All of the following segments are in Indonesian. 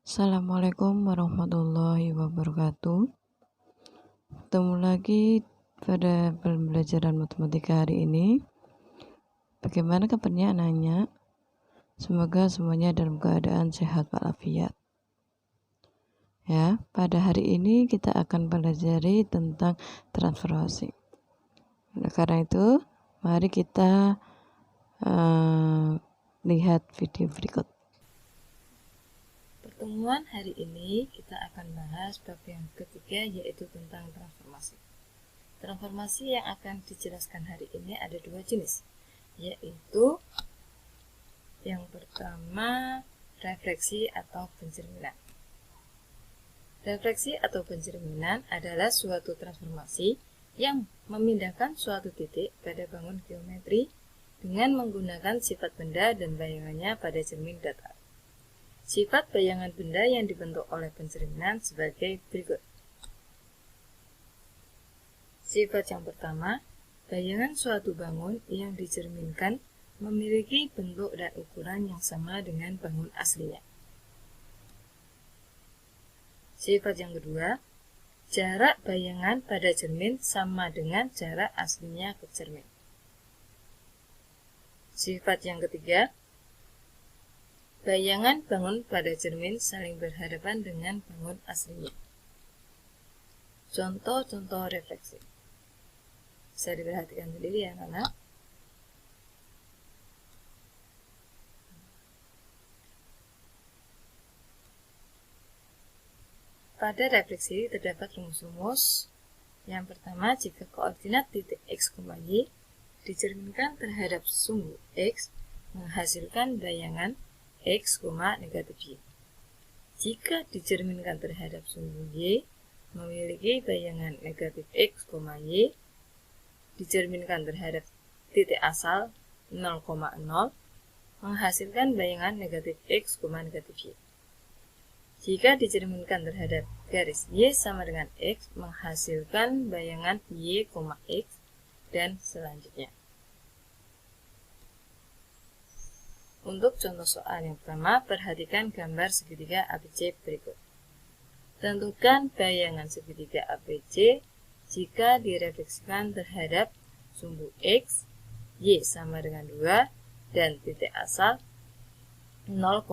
Assalamualaikum warahmatullahi wabarakatuh. Ketemu lagi pada pembelajaran matematika hari ini. Bagaimana kabarnya anaknya? Semoga semuanya dalam keadaan sehat walafiat. Ya, pada hari ini kita akan pelajari tentang transformasi. Nah, karena itu, mari kita lihat video berikut. Pertemuan hari ini kita akan bahas bab yang ketiga, yaitu tentang transformasi. Transformasi yang akan dijelaskan hari ini ada dua jenis, yaitu yang pertama refleksi atau pencerminan. Refleksi atau pencerminan adalah suatu transformasi yang memindahkan suatu titik pada bangun geometri dengan menggunakan sifat benda dan bayangannya pada cermin datar. Sifat bayangan benda yang dibentuk oleh pencerminan sebagai berikut. Sifat yang pertama, bayangan suatu bangun yang dicerminkan memiliki bentuk dan ukuran yang sama dengan bangun aslinya. Sifat yang kedua, jarak bayangan pada cermin sama dengan jarak aslinya ke cermin. Sifat yang ketiga, bayangan bangun pada cermin saling berhadapan dengan bangun aslinya. Contoh-contoh refleksi. Bisa diperhatikan sendiri ya, anak. Pada refleksi terdapat rumus-rumus. Yang pertama, jika koordinat titik x, y dicerminkan terhadap sumbu x, menghasilkan bayangan x, negatif y. Jika dicerminkan terhadap sumbu y, memiliki bayangan negatif x, y, dicerminkan terhadap titik asal 0,0, menghasilkan bayangan negatif x, negatif y. Jika dicerminkan terhadap garis y sama dengan x, menghasilkan bayangan y, x, dan selanjutnya. Untuk contoh soal yang pertama, perhatikan gambar segitiga ABC berikut. Tentukan bayangan segitiga ABC jika direfleksikan terhadap sumbu x, y sama dengan 2, dan titik asal 0,0.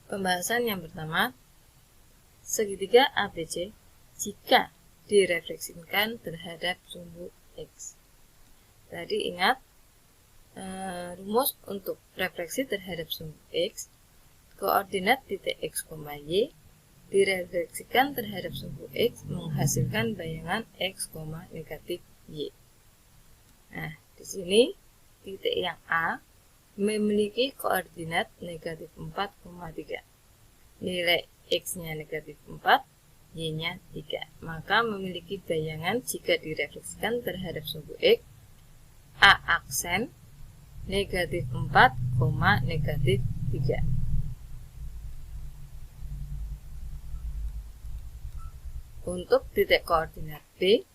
Pembahasan yang pertama, segitiga ABC jika direfleksikan terhadap sumbu x. Tadi ingat rumus untuk refleksi terhadap sumbu x, koordinat titik x, y direfleksikan terhadap sumbu x menghasilkan bayangan x, negatif y. Nah, di sini titik yang A memiliki koordinat negatif 4,3. Nilai x-nya negatif 4, y-nya 3. Maka memiliki bayangan jika direfleksikan terhadap sumbu x, A aksen negatif 4, negatif 3. Untuk titik koordinat B,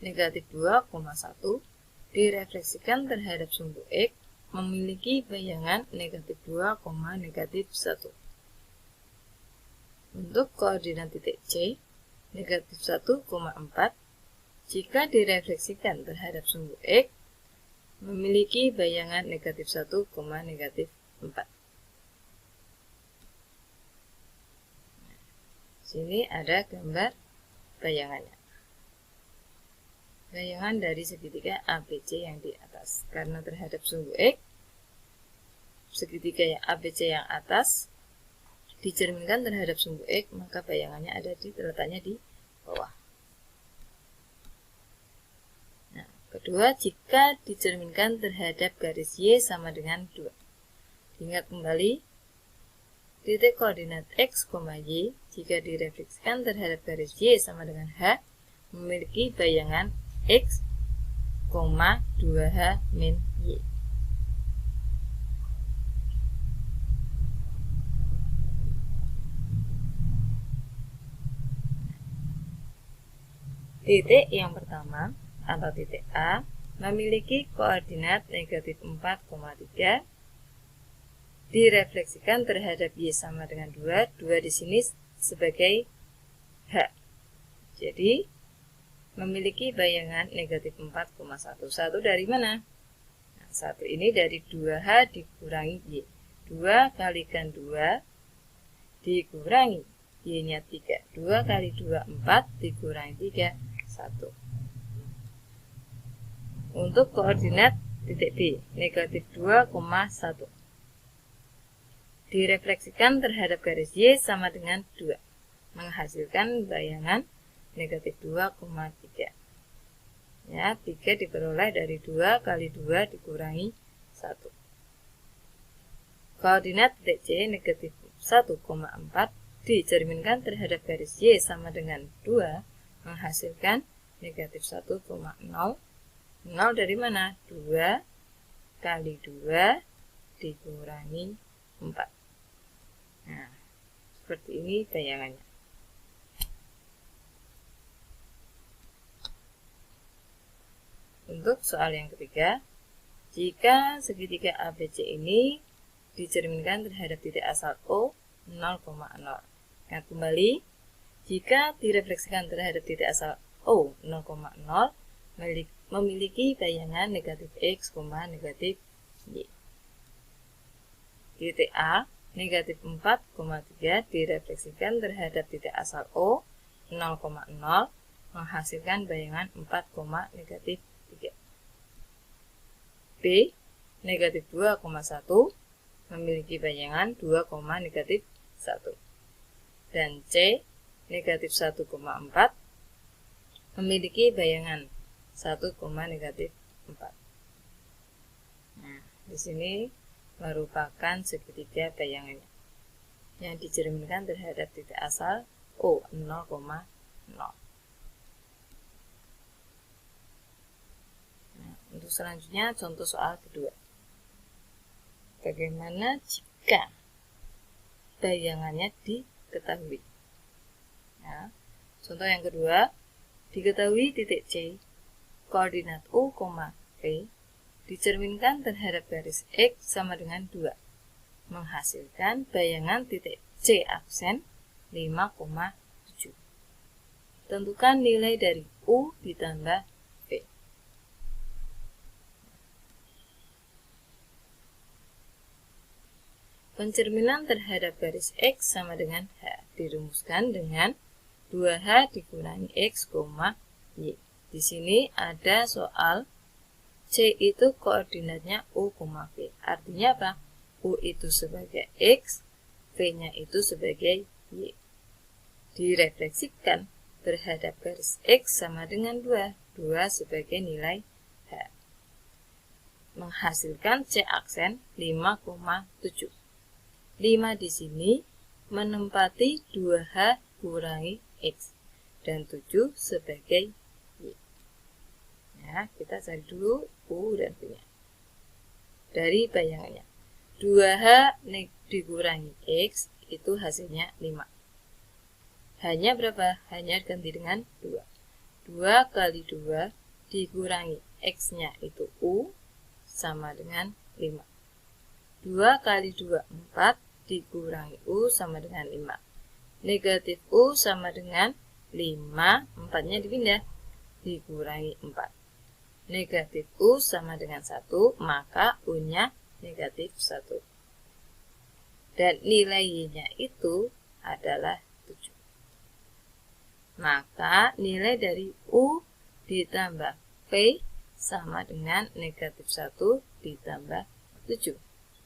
negatif 2,1, direfleksikan terhadap sumbu x, memiliki bayangan negatif 2, negatif 1. Untuk koordinat titik C, negatif 1,4, jika direfleksikan terhadap sumbu x, memiliki bayangan negatif 1, negatif 4. Sini ada gambar bayangannya. Bayangan dari segitiga ABC yang di atas. Karena terhadap sumbu x, segitiga yang ABC yang atas dicerminkan terhadap sumbu x, maka bayangannya ada letaknya di bawah. Nah, kedua, jika dicerminkan terhadap garis y sama dengan 2. Ingat kembali, titik koordinat x, y jika direfleksikan terhadap garis y sama dengan h, memiliki bayangan x, 2h min y. Titik yang pertama atau titik A memiliki koordinat negatif 4,3 direfleksikan terhadap Y sama dengan 2, 2 di sini sebagai H. Jadi, memiliki bayangan negatif 4,1. 1 dari mana? Nah, 1 ini dari 2H dikurangi Y. 2 kalikan 2 dikurangi Y-nya 3. 2 kali 2, 4 dikurangi 3, 1. Untuk koordinat titik B, negatif 2,1. Direfleksikan terhadap garis Y sama dengan 2, menghasilkan bayangan negatif 2,3. Ya, 3 diperoleh dari 2 kali 2 dikurangi 1. Koordinat titik C negatif 1,4 dicerminkan terhadap garis Y sama dengan 2, menghasilkan negatif 1,0. 0 dari mana? 2 kali 2 dikurangi 4. Nah, seperti ini bayangannya. Untuk soal yang ketiga, jika segitiga ABC ini dicerminkan terhadap titik asal O 0,0. Nah, kembali, jika direfleksikan terhadap titik asal O 0,0, memiliki bayangan negatif X, negatif Y. Titik A, negatif 4,3 direfleksikan terhadap titik asal O 0,0, menghasilkan bayangan 4, negatif 3. B, negatif 2,1, memiliki bayangan 2, negatif 1. Dan C, negatif 1,4, memiliki bayangan 1, negatif 4. Nah, di sini merupakan segitiga bayangannya yang dicerminkan terhadap titik asal O 0,0. Nah, untuk selanjutnya contoh soal kedua. Bagaimana jika bayangannya diketahui? Ya, contoh yang kedua, diketahui titik C, koordinat U, V, dicerminkan terhadap garis X sama dengan 2, menghasilkan bayangan titik C aksen 5,7. Tentukan nilai dari U ditambah V. Pencerminan terhadap garis X sama dengan H dirumuskan dengan 2H dikurangi X, Y. Di sini ada soal C itu koordinatnya U, V. Artinya apa? U itu sebagai X, V-nya itu sebagai Y. Direfleksikan terhadap garis X sama dengan 2. 2 sebagai nilai H. Menghasilkan C aksen 5,7. 5 di sini menempati 2H kurangi X. Dan 7 sebagai Y. Ya, kita cari dulu U dan V-nya. Dari bayangannya, 2H dikurangi X itu hasilnya 5. H-nya berapa? H-nya ganti dengan 2. 2 kali 2 dikurangi X-nya itu U sama dengan 5. 2 kali 2, 4 dikurangi U sama dengan 5. Negatif U sama dengan 5, 4-nya dipindah, dikurangi 4. Negatif U sama dengan 1, maka U-nya negatif 1. Dan nilai Y-nya itu adalah 7. Maka nilai dari U ditambah V sama dengan negatif 1 ditambah 7,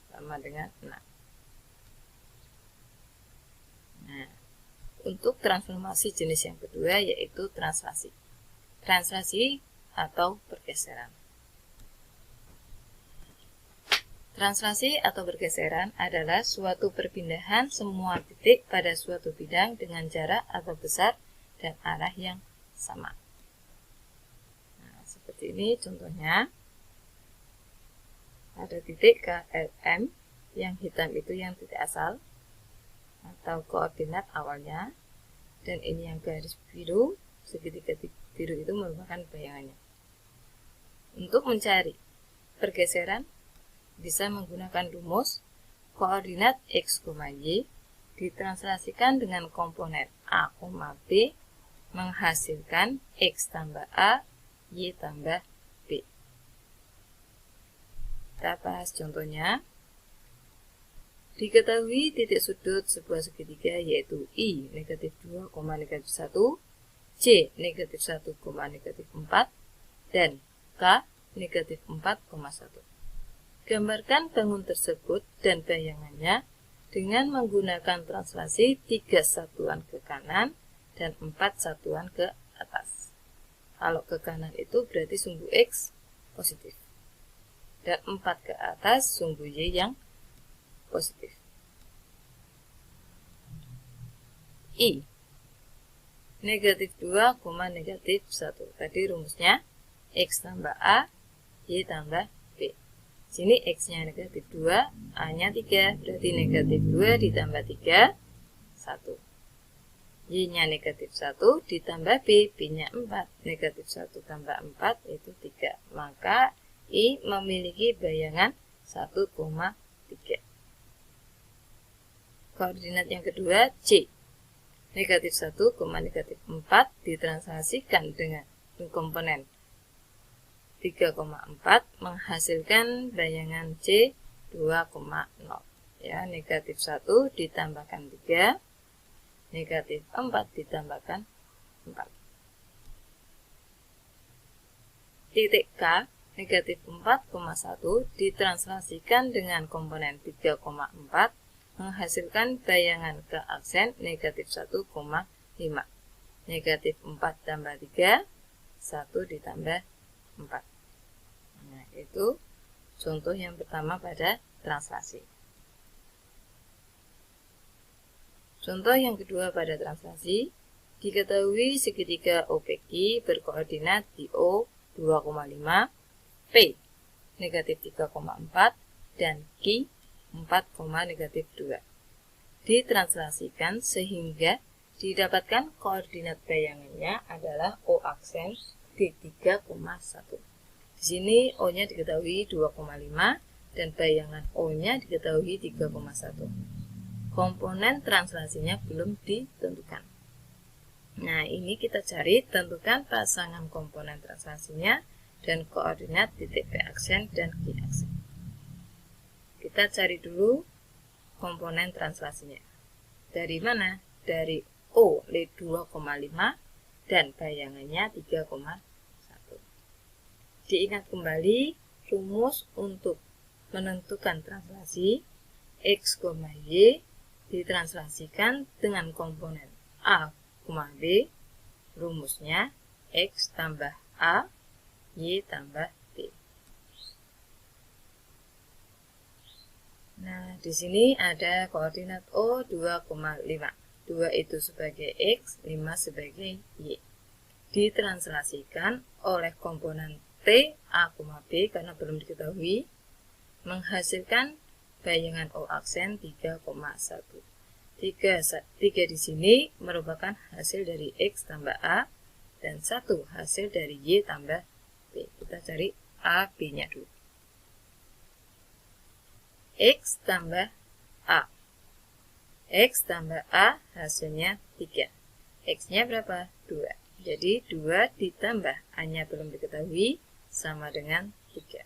sama dengan 6. Nah, untuk transformasi jenis yang kedua yaitu translasi. Translasi atau pergeseran. Translasi atau pergeseran adalah suatu perpindahan semua titik pada suatu bidang dengan jarak atau besar dan arah yang sama. Nah, seperti ini contohnya. Ada titik KLM, yang hitam itu yang titik asal atau koordinat awalnya, dan ini yang garis biru, segitiga biru itu merupakan bayangannya. Untuk mencari pergeseran bisa menggunakan rumus koordinat X, Y ditranslasikan dengan komponen A, B menghasilkan X tambah A, Y tambah B. Kita bahas contohnya. Diketahui titik sudut sebuah segitiga yaitu I negatif 2, negatif 1, C negatif 1, negatif 4, dan K negatif 4,1. Gambarkan bangun tersebut dan bayangannya dengan menggunakan translasi 3 satuan ke kanan dan 4 satuan ke atas. Kalau ke kanan itu berarti sumbu X positif. Dan 4 ke atas sumbu Y yang positif. I negatif 2, negatif 1. Tadi rumusnya X tambah A, Y tambah B. Sini X-nya negatif 2, A-nya 3. Berarti negatif 2 ditambah 3, 1. Y-nya negatif 1 ditambah B, B-nya 4. Negatif 1 tambah 4 itu 3. Maka I memiliki bayangan 1,3. Koordinat yang kedua C. Negatif 1, negatif 4 ditranslasikan dengan komponen 3,4 menghasilkan bayangan C 2,0. Ya, negatif 1 ditambahkan 3, negatif 4 ditambahkan 4. Titik K negatif 4,1 ditranslasikan dengan komponen 3,4 menghasilkan bayangan ke aksen negatif 1,5. Negatif 4 tambah 3, 1 ditambah 4. Nah, itu contoh yang pertama pada translasi. Contoh yang kedua pada translasi, diketahui segitiga OPQ berkoordinat di O 2,5, P negatif 3,4, dan Q 4, negatif 2. Ditranslasikan sehingga didapatkan koordinat bayangannya adalah O aksen di 3,1. Di sini O-nya diketahui 2,5 dan bayangan O-nya diketahui 3,1. Komponen translasinya belum ditentukan. Nah, ini kita cari, tentukan pasangan komponen translasinya dan koordinat titik P aksen dan Q aksen. Kita cari dulu komponen translasinya. Dari mana? Dari O 2,5 dan bayangannya 3,1. Diingat kembali rumus untuk menentukan translasi X, Y ditranslasikan dengan komponen A, B. Rumusnya X tambah A, Y tambah B. Nah, di sini ada koordinat O 2,5. 2 itu sebagai X, 5 sebagai Y. Ditranslasikan oleh komponen T, A, B karena belum diketahui, menghasilkan bayangan O aksen 3,1. 3 di sini merupakan hasil dari X tambah A dan 1 hasil dari Y tambah B. Kita cari A, B-nya dulu. X tambah A. X tambah A hasilnya 3. X-nya berapa? 2. Jadi 2 ditambah A-nya belum diketahui sama dengan 3.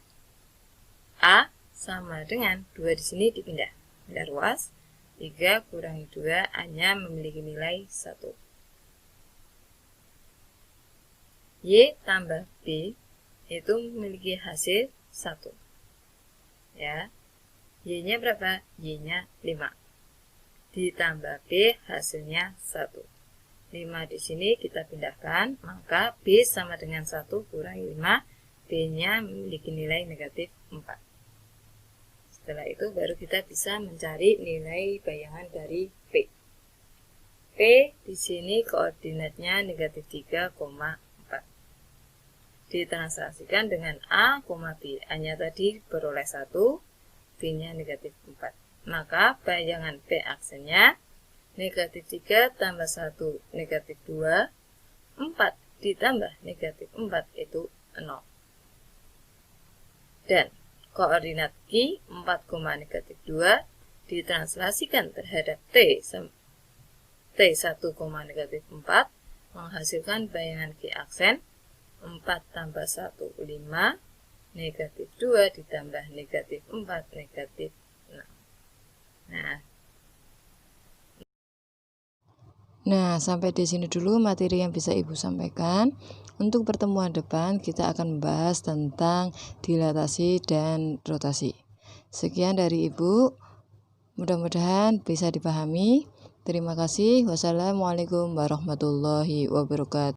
A sama dengan 2 di sini dipindah. Pindah ruas. 3 kurangi 2, A-nya memiliki nilai 1. Y tambah B itu memiliki hasil 1. Ya. Y-nya berapa? Y-nya 5. Ditambah B hasilnya 1. 5 di sini kita pindahkan, maka B sama dengan 1 kurangi 5, B-nya memiliki nilai negatif 4. Setelah itu baru kita bisa mencari nilai bayangan dari P. P di sini koordinatnya negatif 3,4. Ditranslasikan dengan A, B. A-nya tadi beroleh 1, B-nya negatif 4. Maka bayangan P aksennya negatif 3 tambah 1 negatif 2, 4 ditambah negatif 4 itu 0. Dan koordinat Q 4, negatif 2 ditranslasikan terhadap T 1, negatif 4 menghasilkan bayangan Q aksen 4 tambah 1, 5, negatif 2 ditambah negatif 4, negatif 6. Nah, sampai di sini dulu materi yang bisa Ibu sampaikan. Untuk pertemuan depan kita akan membahas tentang dilatasi dan rotasi. Sekian dari Ibu. Mudah-mudahan bisa dipahami. Terima kasih. Wassalamualaikum warahmatullahi wabarakatuh.